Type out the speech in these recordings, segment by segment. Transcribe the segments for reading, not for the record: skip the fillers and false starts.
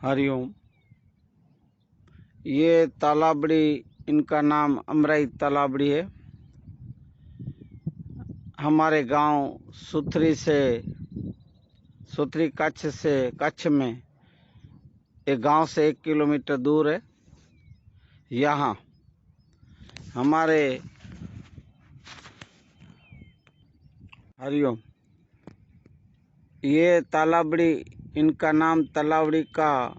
हरिओम। ये तालाबड़ी, इनका नाम अमराई तालाबड़ी है। हमारे गांव सुथरी कच्छ में एक गांव से 1 किलोमीटर दूर है। यहाँ हमारे हरिओम। ये तालाबड़ी, इनका नाम तालाबड़ी का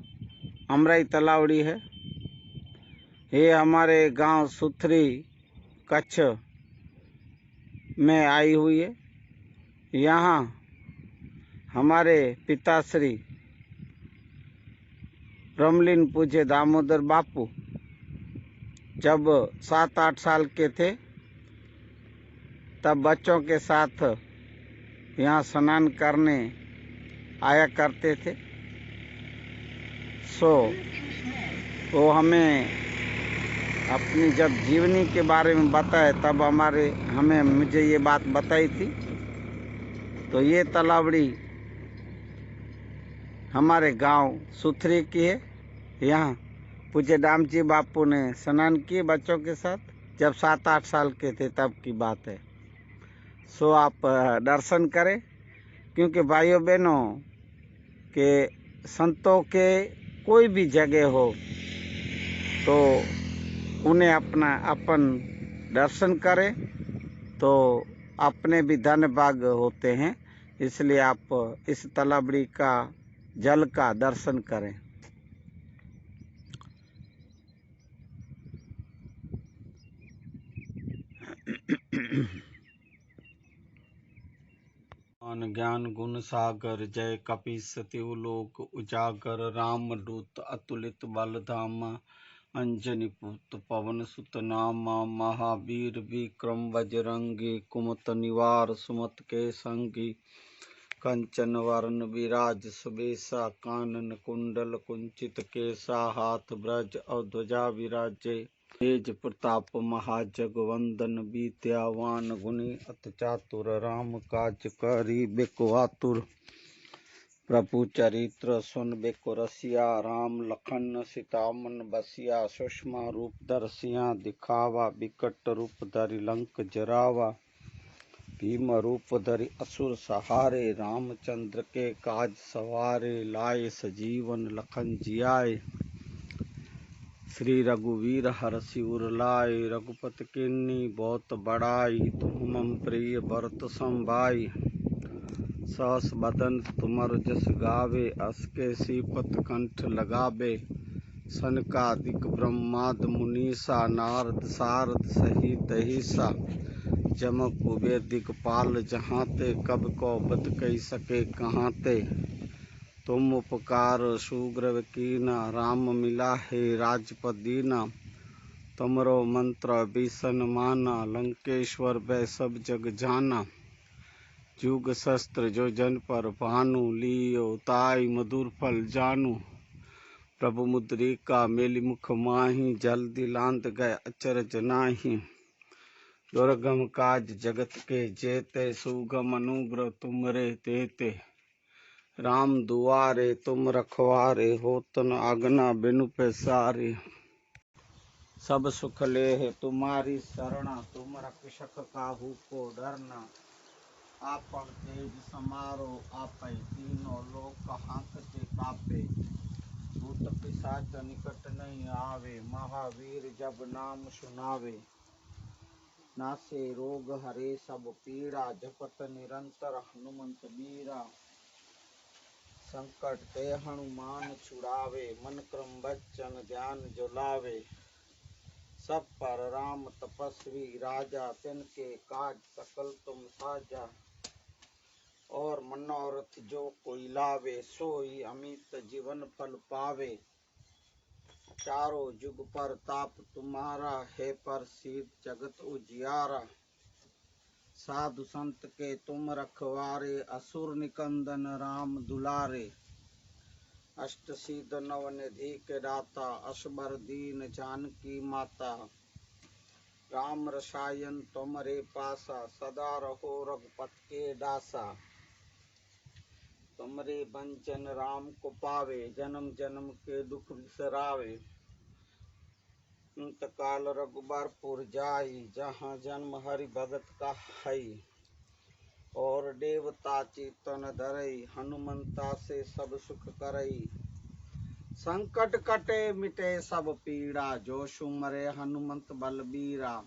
अमराई तालाबड़ी है। ये हमारे गांव सुथरी कच्छ में आई हुई है। यहाँ हमारे पिताश्री ब्रह्मलीन पूज्य दामोदर बापू जब 7-8 साल के थे तब बच्चों के साथ यहाँ स्नान करने आया करते थे। वो हमें अपनी जब जीवनी के बारे में बताए तब मुझे ये बात बताई थी। तो ये तालाबड़ी हमारे गांव सुथरी की है। यहाँ पूज्य दामजी बापू ने स्नान किए बच्चों के साथ जब 7-8 साल के थे तब की बात है। आप दर्शन करें, क्योंकि भाइयों बहनों के संतों के कोई भी जगह हो तो उन्हें अपन दर्शन करें तो अपने भी धन्य भाग होते हैं। इसलिए आप इस तालाबड़ी का जल का दर्शन करें। ज्ञान गुण सागर, जय कपीस तिहु लोक उजागर। राम दूत अतुलित बल धामा, अंजनी पुत्र पवन सुत नामा। महावीर विक्रम बजरंगी, कुमत निवार सुमत के संगी। कंचन वरण विराज सुबेसा, कानन कुंडल कुंचित केसा। हाथ ब्रज और ध्वजा विराजे, तेज प्रताप महाजगवंदन। विद्यावान गुणी अति चातुर, राम काज करी बेको आतुर। प्रभु चरित्र सुन बेको रसिया, राम लखन सीता मन बसिया। सूक्ष्म रूप दर्शिया दिखावा, विकट रूप धरि लंक जरावा। भीम रूप धरि असुर सहारे, रामचंद्र के काज सवारे। लाए सजीवन लखन जियाए, श्री रघुवीर हरषि उर लाए। रघुपति किन्नी बहुत बड़ाई, तुम मम प्रिय भरत सम भाई। सहस बदन तुमर जस गावे, अस के सीपत कंठ लगावे। सनकादिक ब्रह्माद मुनीसा, नारद सारद सहित अहिसा। जम कुबेर दिगपाल जहाते, कब को बत कही सके कहाते। तुम उपकार सुग्रीव कीना, राम मिला है राजपद दीना। तुमरो मंत्र भीषण माना, लंकेश्वर भय सब जग जाना। जुग शस्त्र जो जन पर भानु, लियो ताई मधुर फल जानू। प्रभु मुद्रिका मेली मुख माही, जल्दी लांद गए अचरज नाही। दुर्गम काज जगत के जेते, सुगम अनुग्रह तुमरे तेते। राम दुआरे तुम रखवारे, होत न आगना बिनु पैसारे। सब सुख लेह तुम्हारी शरणा, तुम रक्षक काहू को डरना। आपन तेज समारो आपै, तीनों लोक हांकते कापे। भूत पिशाच निकट नहीं आवे, महावीर जब नाम सुनावे। नासे रोग हरे सब पीड़ा, जपत निरंतर हनुमंत बीरा। संकट ते हनुमान छुड़ावे, मन क्रम बच्चन ध्यान जुलावे। सब पर राम तपस्वी राजा, तिनके काज सकल तुम साजा। और मनोरथ जो कोई लावे, सोई अमित जीवन फल पावे। चारों जुग पर ताप तुम्हारा, है प्रसिद्ध जगत उजियारा। साधु संत के तुम रखवारे, असुर निकंदन राम दुलारे। अष्ट सिद्ध नव निधि के दाता, असबर दीन जानकी माता। राम रसायन तुमरे पासा, सदा रहो रघुपत के दासा। तुमरे बंचन राम को पावे, जन्म जन्म के दुख बिसरावे। अंत काल रघुबरपुर जाई, जहाँ जन्म हरि भगत का हई। और देवता चेतन धरई, हनुमंता से सब सुख करई। संकट कटे मिटे सब पीड़ा, जो सुमरे हनुमंत बलबीरा।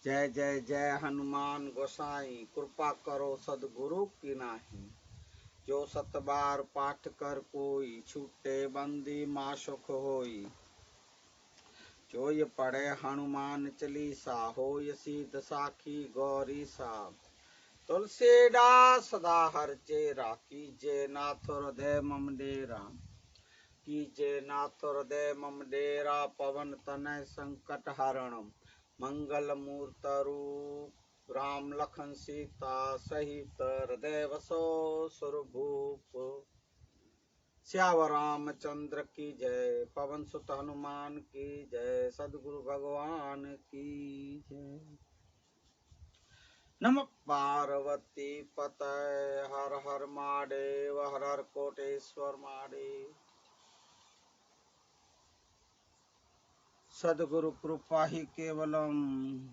जय जय जय हनुमान गोसाई, कृपा करो सद्गुरु की नाही। जो सत बार पाठ कर कोई, छूटे बंदी मासुख होई। जो ये पढ़े हनुमान चालीसा, होय सिद्ध साखी गौरी सा। तुलसीदास सदा हर चेरा, कीजे नाथ हृदय मम डेरा। कीजे नाथ हृदय मम डेरा, पवन तनय संकट हरण। मंगल मूर्त रूप, राम लखन सीता सहित, हृदय वसो सुरभूप। श्यावर रामचंद्र की जय, पवन सुत हनुमान की जय, सद्गुरु भगवान की जय। नमः पार्वती पतये, हर हर महादेव, हर हर कोटेश्वर महादेव। सद्गुरु कृपा ही केवलम,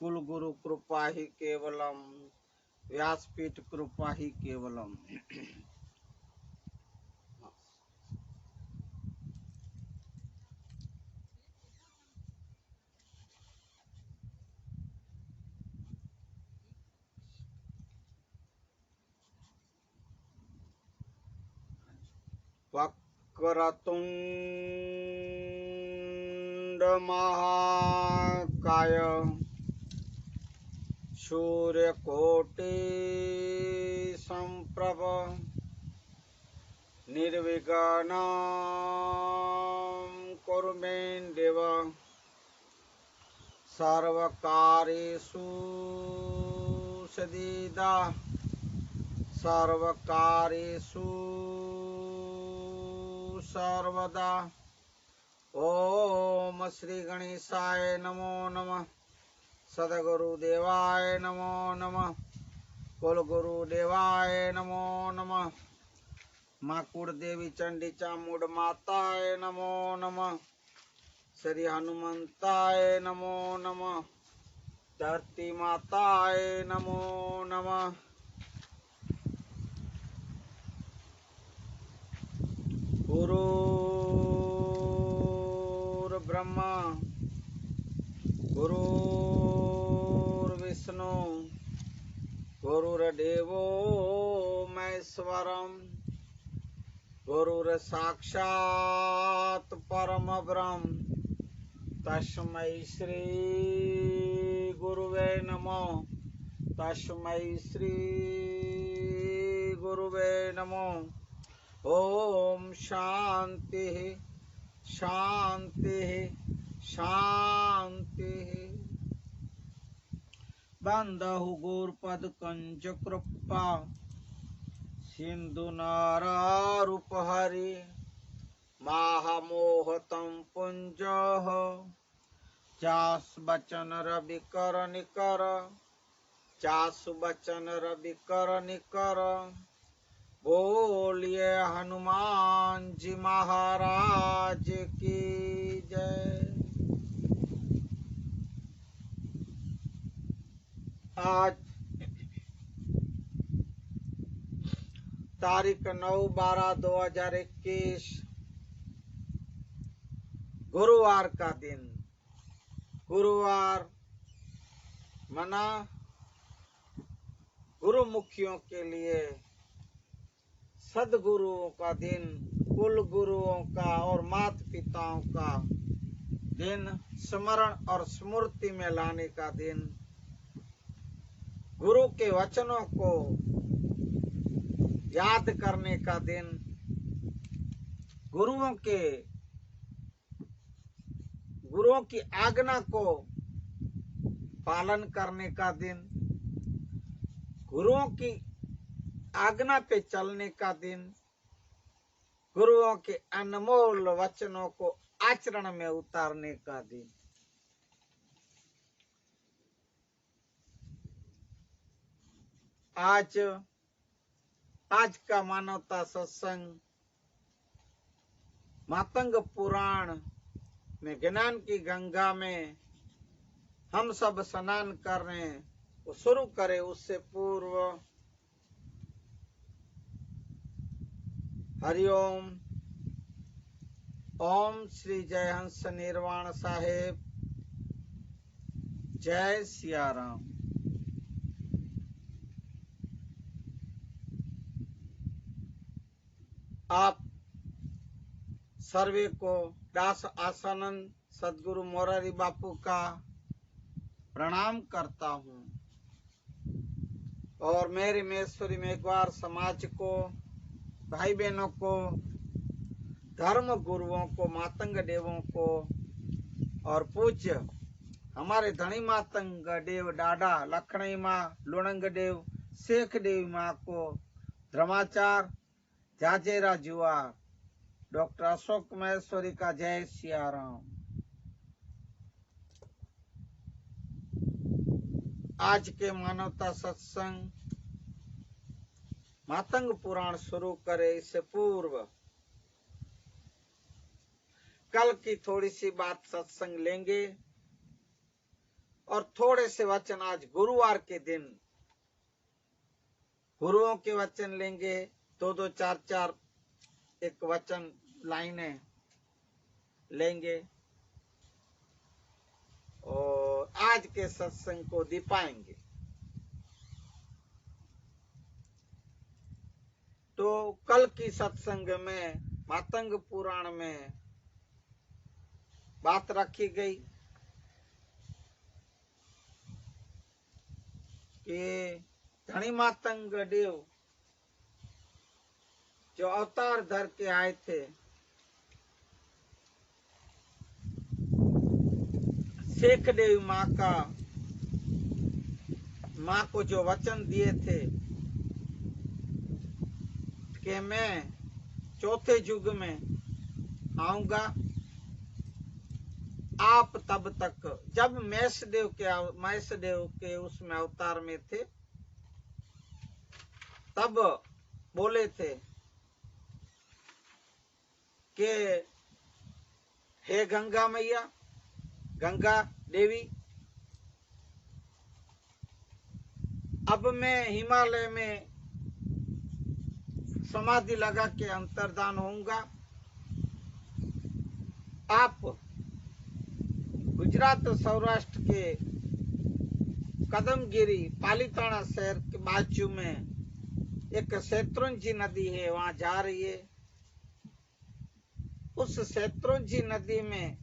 कुल गुरु कृपा ही केवलम, व्यासपीठ कृपा ही केवलम। वक्रतुंड महाकाय, सूर्यकोटि संप्रभ, निर्विघ्नं कुरु मे देव। सर्वकार्येषु सदिदा, सर्वकार्येषु सर्वदा। ओम श्री गणेशाय नमो नमः। सद्गुरुदेवाय नमो नमः। कुलगुरुदेवाय नमो नमः। माँ कुलदेवी चंडी चामुंड माताय नमो नमः। श्री हनुमंताय नमो नमः। धरती माताय नमो नमः। गुरुर्ब्रह्मा गुरुर्विष्णु गुरुर्देवो महेश्वरम, गुरुर्साक्षात् परम ब्रह्म, तस्मै श्री गुरुवे नमः। तस्मै श्री गुरुवे नमः। ओम शांति शांति शांति। बंदहु गौरपद कंज कृपा, सिंधु नारारूपहरि। महामोहतं पुंजः, चास बचन रवि कर निकर। चासु बचन रवि कर निकर। बोलिए हनुमान जी महाराज की जय। आज तारीख 9/12/2021 गुरुवार का दिन। गुरुवार मना गुरुमुखियों के लिए सदगुरुओं का दिन, कुल गुरुओं का और माता पिताओं का दिन, स्मरण और स्मृति में लाने का दिन, गुरु के वचनों को याद करने का दिन, गुरुओं की आज्ञा को पालन करने का दिन, गुरुओं की आज्ञा पे चलने का दिन, गुरुओं के अनमोल वचनों को आचरण में उतारने का दिन। आज आज का मानवता सत्संग मातंग पुराण में ज्ञान की गंगा में हम सब स्नान कर रहे हैं, वो शुरू करे उससे पूर्व हरिओम। ओम श्री जय हंस निर्वाण साहेब, जय सिया राम। आप सर्वे को दास आसानंद सदगुरु मोरारी बापू का प्रणाम करता हूँ और मेरे मेश्वरी मेघवार समाज को, भाई बहनों को, धर्म गुरुओं को, मातंग देवों को और पूज्य हमारे धनी मातंग देव डाडा लखनई माँ लुणंग देव शेख देवी माँ को, धर्माचार जाजेरा जुआर डॉक्टर अशोक महेश्वरी का जय सिया राम। आज के मानवता सत्संग मातंग पुराण शुरू करे इससे पूर्व कल की थोड़ी सी बात सत्संग लेंगे और थोड़े से वचन आज गुरुवार के दिन गुरुओं के वचन लेंगे। दो दो चार चार एक वचन लाइनें लेंगे और आज के सत्संग को दीपाएंगे। तो कल की सत्संग में मातंग पुराण में बात रखी गई कि धनी मातंग देव जो अवतार धर के आए थे, शेख देवी माँ को जो वचन दिए थे कि मैं चौथे युग में आऊंगा, आप तब तक, जब महेशदेव के उसमें अवतार में थे तब बोले थे कि हे गंगा मैया, गंगा देवी, अब मैं हिमालय में समाधि लगा के अंतर्धान होऊंगा। आप गुजरात सौराष्ट्र के कदमगिरी पालीताना शहर के बाजू में एक शत्रुंजी नदी है, वहां जा रही है। उस शत्रुंजी नदी में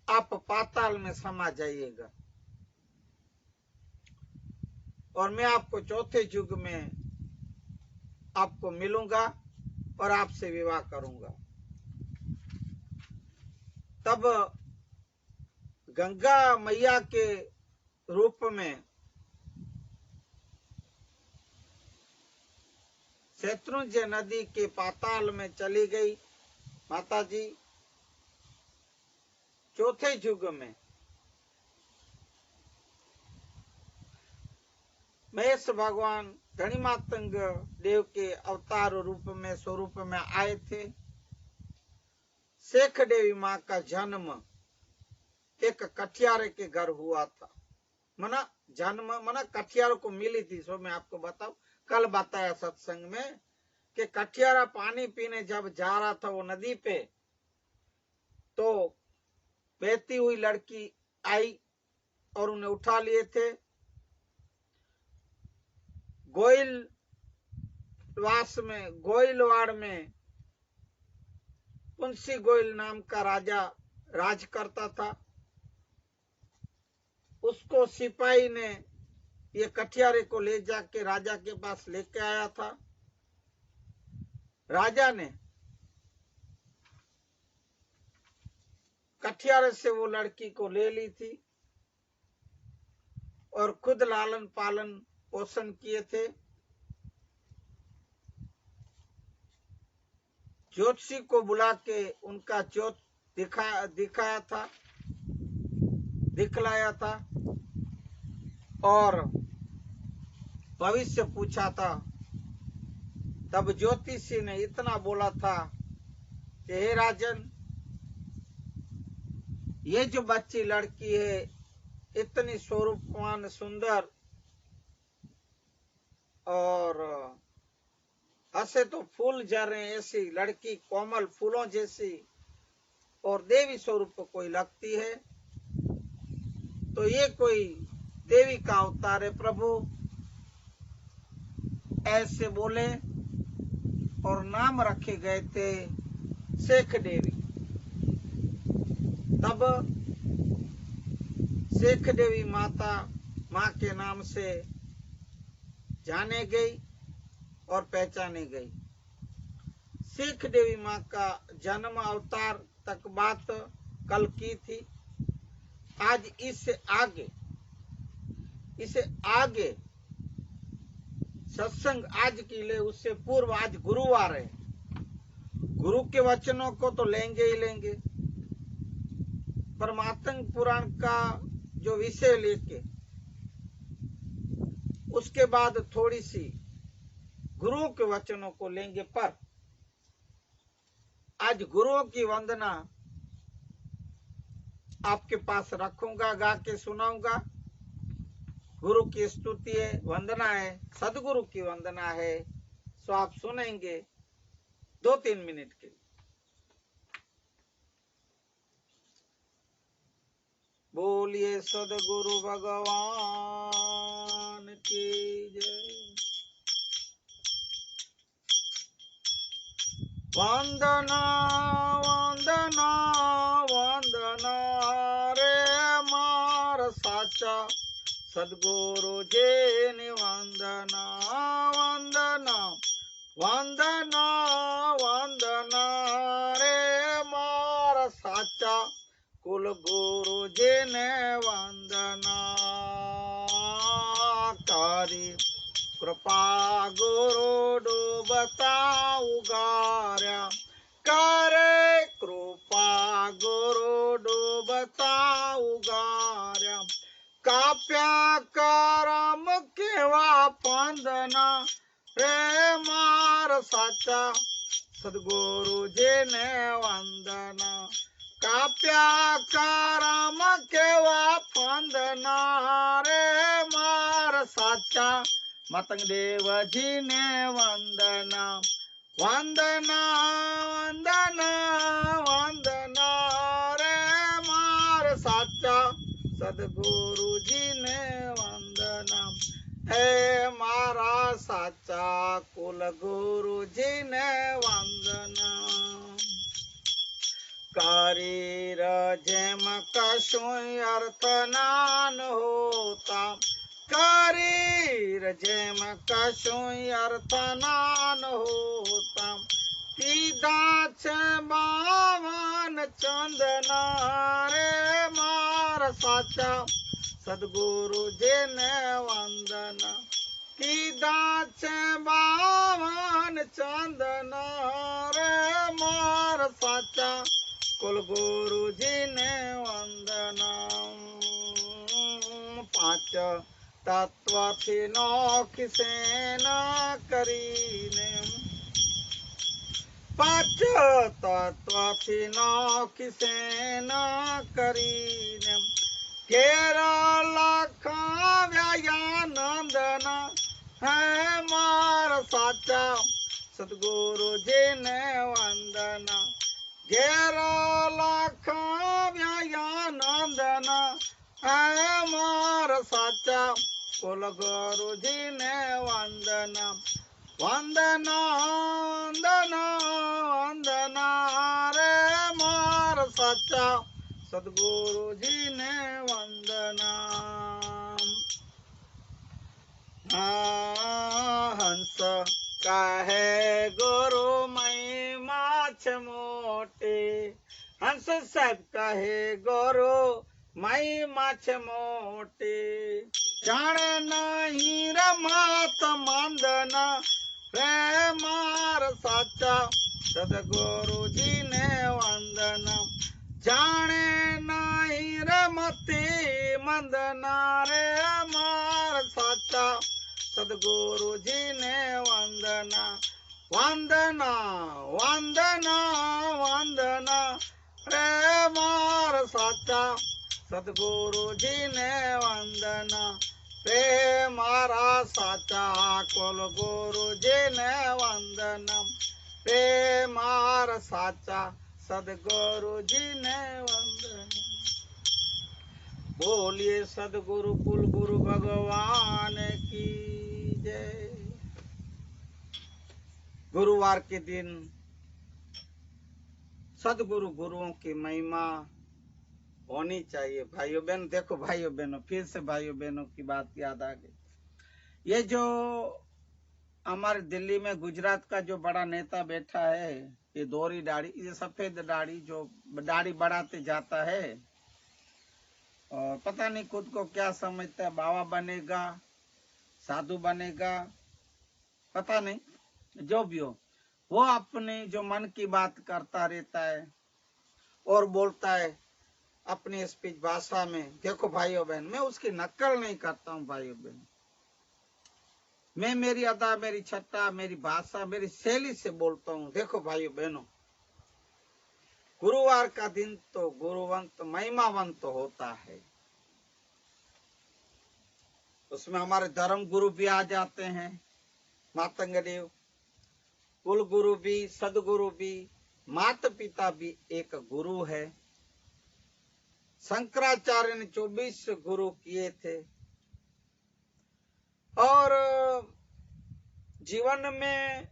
आप पाताल में समा जाइएगा और मैं आपको चौथे युग में आपको मिलूंगा और आपसे विवाह करूंगा। तब गंगा मैया के रूप में शत्रुंजय नदी के पाताल में चली गई माता जी। चौथे युग में महेश भगवान धनी मातंग देव के अवतार रूप में स्वरूप में आए थे। शेख देवी माँ का जन्म एक कठियारे के घर हुआ था। मना कठियारों को मिली थी। सो मैं आपको बताऊं, कल बताया सत्संग में कि कठियारा पानी पीने जब जा रहा था वो नदी पे, तो बहती हुई लड़की आई और उन्हें उठा लिए थे। गोइलवाड़ में पुंसी गोइल नाम का राजा राज करता था। उसको सिपाही ने ये कठियारे को ले जाके राजा के पास लेके आया था। राजा ने कठियारे से वो लड़की को ले ली थी और खुद लालन पालन पोषण किए थे। ज्योतिषी को बुला के उनका ज्योत दिखलाया था और भविष्य पूछा था तब ज्योतिषी ने इतना बोला था कि हे राजन, ये जो बच्ची लड़की है इतनी स्वरूपवान सुंदर और हंसे तो फूल झर रहे, ऐसी लड़की कोमल फूलों जैसी और देवी स्वरूप कोई लगती है, तो ये कोई देवी का अवतार है प्रभु, ऐसे बोले। और नाम रखे गए थे शेख देवी। तब शेख देवी माता माँ के नाम से जाने गई और पहचाने गई। शेख देवी माँ का जन्म अवतार तक बात कल की थी। आज इससे आगे सत्संग आज की ले, उससे पूर्व आज गुरुवार है। गुरु के वचनों को तो लेंगे ही लेंगे, पर मातंग पुराण का जो विषय लेके उसके बाद थोड़ी सी गुरुओं के वचनों को लेंगे। पर आज गुरुओं की वंदना आपके पास रखूंगा, गा के सुनाऊंगा। गुरु की स्तुति है, वंदना है, सदगुरु की वंदना है, सो आप सुनेंगे 2-3 मिनट के लिए। बोलिए सदगुरु भगवान की जय। वंदना वंदना वंदना रे मार साचा सदगुरु जी नि वंदना वंदना वंदना वंदना रे मार साचा कुल गुरु जी ने वंदना कारी कृपा गुरु डूबता उगार्या करे कृपा गुरु डूबता उगार्या काप्या करम केवा पंदना रे मार साचा सदगुरु जी ने वंदना काप्या करम केवा पंदना रे मार साचा मतंग देव जी ने वंदना वंदना वंदना वंदना रे मार साचा सदगुरु जी ने वंदना हे मारा साचा कुल गुरु जी ने वंदना करीर जेम कशु अर्थ नान होता करीर जेम कशु अर्थ नान होता तीदा छे बावन चंदना रे मार साचा सदगुरु जी ने वंदना तीदा छे बावन चंदना रे मार साचा कुल गुरु जी ने वंदना पांच तत्व थी नौखी सेना करीने पांच तत्व थी नौखी सेना करीने 13 लाख व्यायानंदना है मार साचा सदगुरु जी ने वंदना 11 लाख व्यायानंदना है मार साचा कुल गुरु जी ने वंदना वंदना वंदना वंदना रे मार साचा सदगुरु जी ने वंदना हंस कहे गुरु महिमा मोटे हंस साहब कहे गुरु महिमा मोटे जाने नहीं रमात मंदना रे मार साचा सदगुरु जी ने वंदना जाने नहीं रमती मंदना रे मार साचा सदगुरु जी ने वंदना वंदना वंदना वंदना प्रेमार साचा सदगुरु जी ने वंदना प्रेमारा साचा कुल गुरु जी ने वंदना प्रेमार साचा सदगुरु जी ने वंदना। बोलिए सदगुरु कुल गुरु भगवान की जय। गुरुवार के दिन सदगुरु गुरुओं की महिमा होनी चाहिए। भाइयों बहन, देखो भाइयों बहनों, फिर से भाइयों बहनों की बात याद आ गई। ये जो हमारे दिल्ली में गुजरात का जो बड़ा नेता बैठा है, ये दोहरी दाढ़ी, ये सफेद दाढ़ी, जो दाढ़ी बढ़ाते जाता है और पता नहीं खुद को क्या समझता है, बाबा बनेगा, साधु बनेगा, पता नहीं, जो भी हो, वो अपने जो मन की बात करता रहता है और बोलता है अपनी स्पीच भाषा में। देखो भाइयों बहन, मैं उसकी नकल नहीं करता हूँ भाइयों बहन, मैं मेरी अदा, मेरी छट्टा, मेरी भाषा, मेरी शैली से बोलता हूँ। देखो भाइयों बहनों, गुरुवार का दिन तो गुरुवंत महिमावंत होता है, उसमें हमारे धर्म गुरु भी आ जाते हैं, मातंग देव, कुल गुरु भी, सदगुरु भी, माता पिता भी एक गुरु है। शंकराचार्य ने 24 गुरु किए थे और जीवन में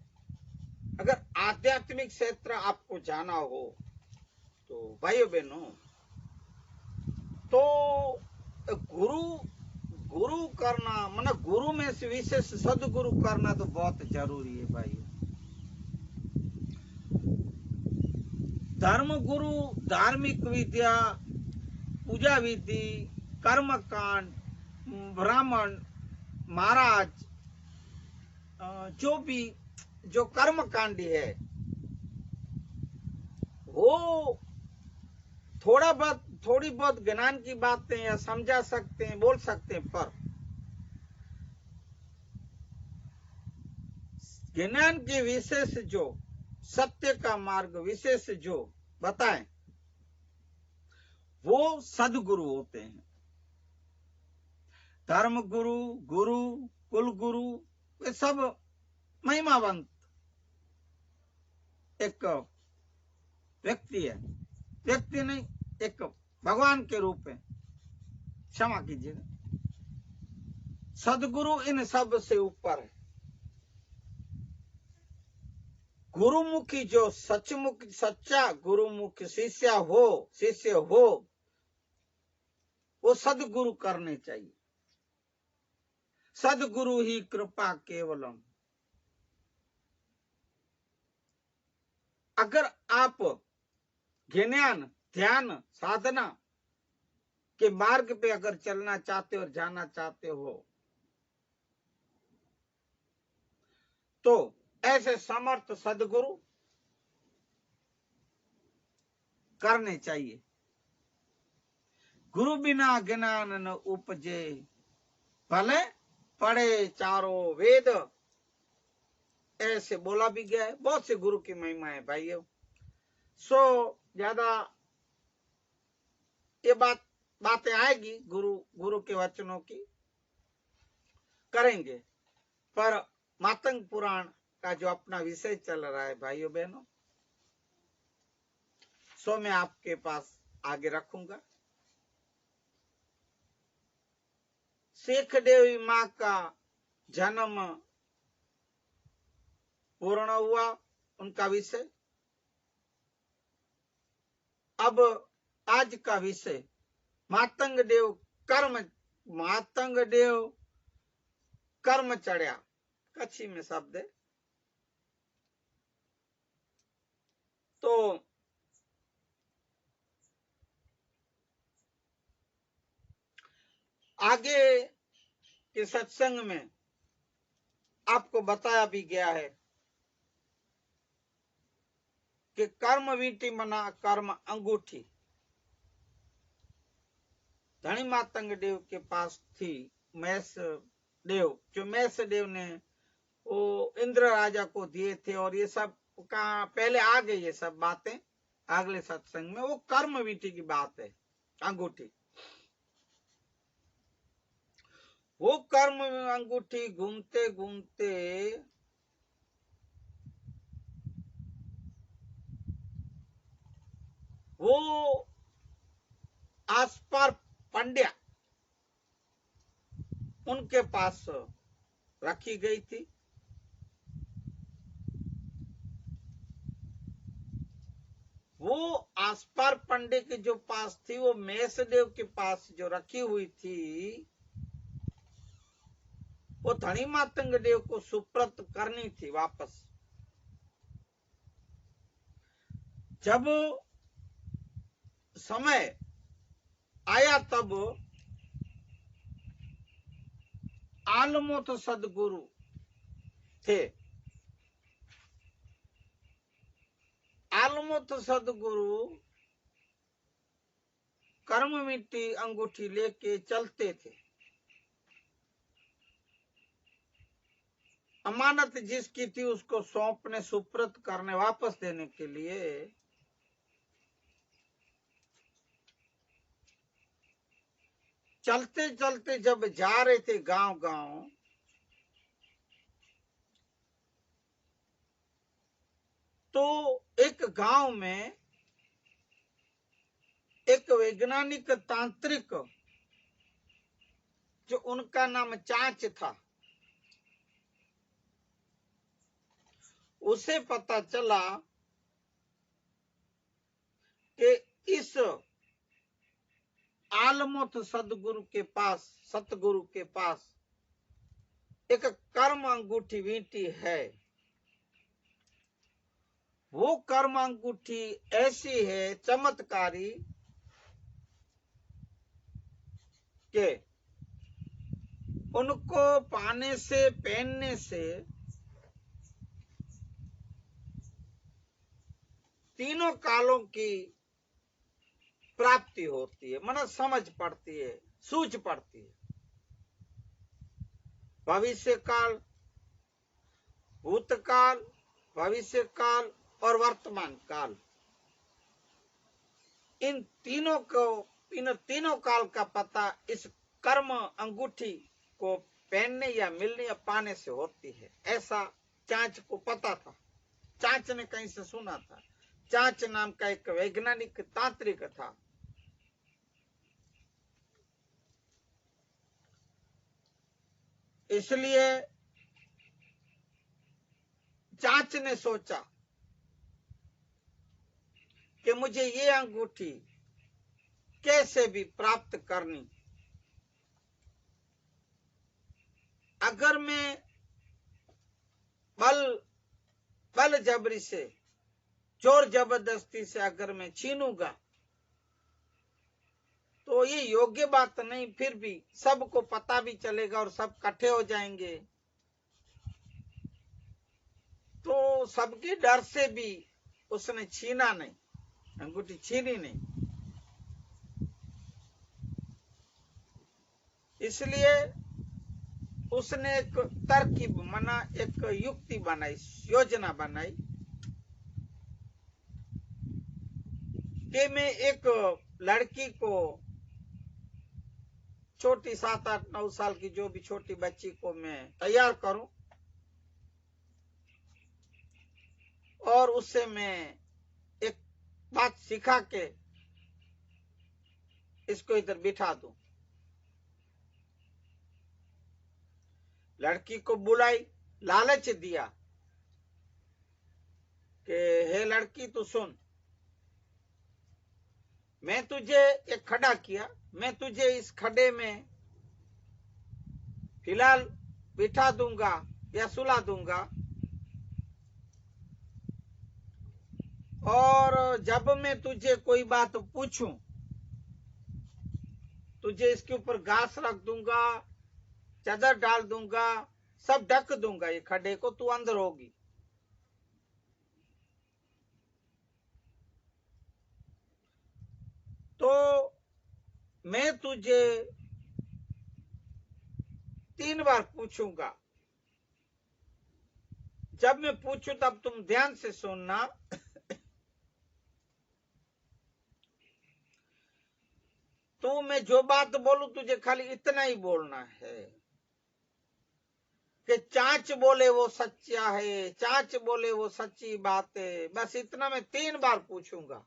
अगर आध्यात्मिक क्षेत्र आपको जाना हो तो भाइयों बहनों, तो गुरु गुरु करना, मतलब गुरु में से विशेष सदगुरु करना तो बहुत जरूरी है भाइयों। धर्म गुरु धार्मिक विद्या, पूजा विधि, कर्म कांड, ब्राह्मण महाराज, जो भी जो कर्म कांडी है, वो थोड़ी बहुत ज्ञान की बातें या समझा सकते हैं, बोल सकते हैं, पर ज्ञान के विशेष जो सत्य का मार्ग विशेष जो बताएं, वो सदगुरु होते हैं। धर्म गुरु, गुरु, कुल गुरु, ये सब महिमावंत एक व्यक्ति है, व्यक्ति नहीं, एक भगवान के रूप में, क्षमा कीजिएगा। सदगुरु इन सब से ऊपर है। गुरुमुखी जो सचमुख सच्चा गुरुमुखी शिष्य हो, वो सदगुरु करने चाहिए। सदगुरु ही कृपा केवलम। अगर आप ज्ञान, ध्यान, साधना के मार्ग पे अगर चलना चाहते हो और जाना चाहते हो, तो ऐसे समर्थ सदगुरु करने चाहिए। गुरु बिना ज्ञान न उपजे, भले पढ़े चारों वेद, ऐसे बोला भी गया है। बहुत से गुरु की महिमा है भाइयों। सो ज्यादा ये बातें आएगी गुरु के वचनों की, करेंगे, पर मातंग पुराण का जो अपना विषय चल रहा है भाइयों बहनों, सो मैं आपके पास आगे रखूंगा। शेख देवी माँ का जन्म पूर्ण हुआ, उनका विषय। अब आज का विषय मातंग देव कर्म चढ़िया, कच्छी में शब्द है। तो आगे के सत्संग में आपको बताया भी गया है कि कर्म वींटी मना कर्म अंगूठी धनी मातंग देव के पास थी। महेश देव, जो महेश देव ने वो इंद्र राजा को दिए थे, और ये सब का पहले आ गई ये सब बातें अगले सत्संग में। वो कर्म विधि की बात है, अंगूठी। वो कर्म अंगूठी घूमते घूमते वो आसपास पंड्या उनके पास रखी गई थी। वो आसपास पंडे के जो पास थी, वो मेषदेव के पास जो रखी हुई थी, वो धनी मातंग देव को सुप्रत करनी थी वापस। जब समय आया तब आलमोथ सदगुरु थे। आलमोथ सदगुरु कर्म मिट्टी अंगूठी लेके चलते थे। अमानत जिसकी थी उसको सौंपने, सुप्रत करने, वापस देने के लिए चलते चलते जब जा रहे थे गांव गांव, तो एक गांव में एक वैज्ञानिक तांत्रिक, जो उनका नाम चांच था, उसे पता चला कि इस आलमोथ सदगुरु के पास, सतगुरु के पास एक कर्म अंगूठी वींटी है। वो कर्म अंगूठी ऐसी है, चमत्कारी, कि उनको पाने से, पहनने से तीनों कालों की प्राप्ति होती है, मतलब समझ पड़ती है, सूझ पड़ती है। भविष्य काल, भूतकाल, भविष्य काल और वर्तमान काल, इन तीनों काल का पता इस कर्म अंगूठी को पहनने या मिलने या पाने से होती है। ऐसा चांच को पता था, चांच ने कहीं से सुना था। चांच नाम का एक वैज्ञानिक तांत्रिक था। इसलिए चांच ने सोचा कि मुझे ये अंगूठी कैसे भी प्राप्त करनी। अगर मैं बल जबरी से, जोर जबरदस्ती से अगर मैं छीनूंगा तो ये योग्य बात नहीं। फिर भी सबको पता भी चलेगा और सब इकट्ठे हो जाएंगे, तो सबके डर से भी उसने छीना नहीं, अंगूठी छीनी नहीं। इसलिए उसने एक तरकीब, मना एक युक्ति बनाई, योजना बनाई कि मैं एक लड़की को, छोटी 7, 8, 9 साल की जो भी छोटी बच्ची को मैं तैयार करूं, और उससे मैं एक बात सिखा के इसको इधर बिठा दूं। लड़की को बुलाई, लालच दिया कि हे लड़की, तू सुन, मैं तुझे एक खड्डा किया, मैं तुझे इस खड्डे में फिलहाल बिठा दूंगा या सुला दूंगा, और जब मैं तुझे कोई बात पूछूं, तुझे इसके ऊपर घास रख दूंगा, चादर डाल दूंगा, सब ढक दूंगा ये खड्डे को, तू अंदर होगी। तो मैं तुझे 3 बार पूछूंगा, जब मैं पूछूं तब तुम ध्यान से सुनना। तो मैं जो बात बोलूं तुझे खाली इतना ही बोलना है कि चाच बोले वो सच्चा है, चाच बोले वो सच्ची बात है, बस इतना मैं 3 बार पूछूंगा।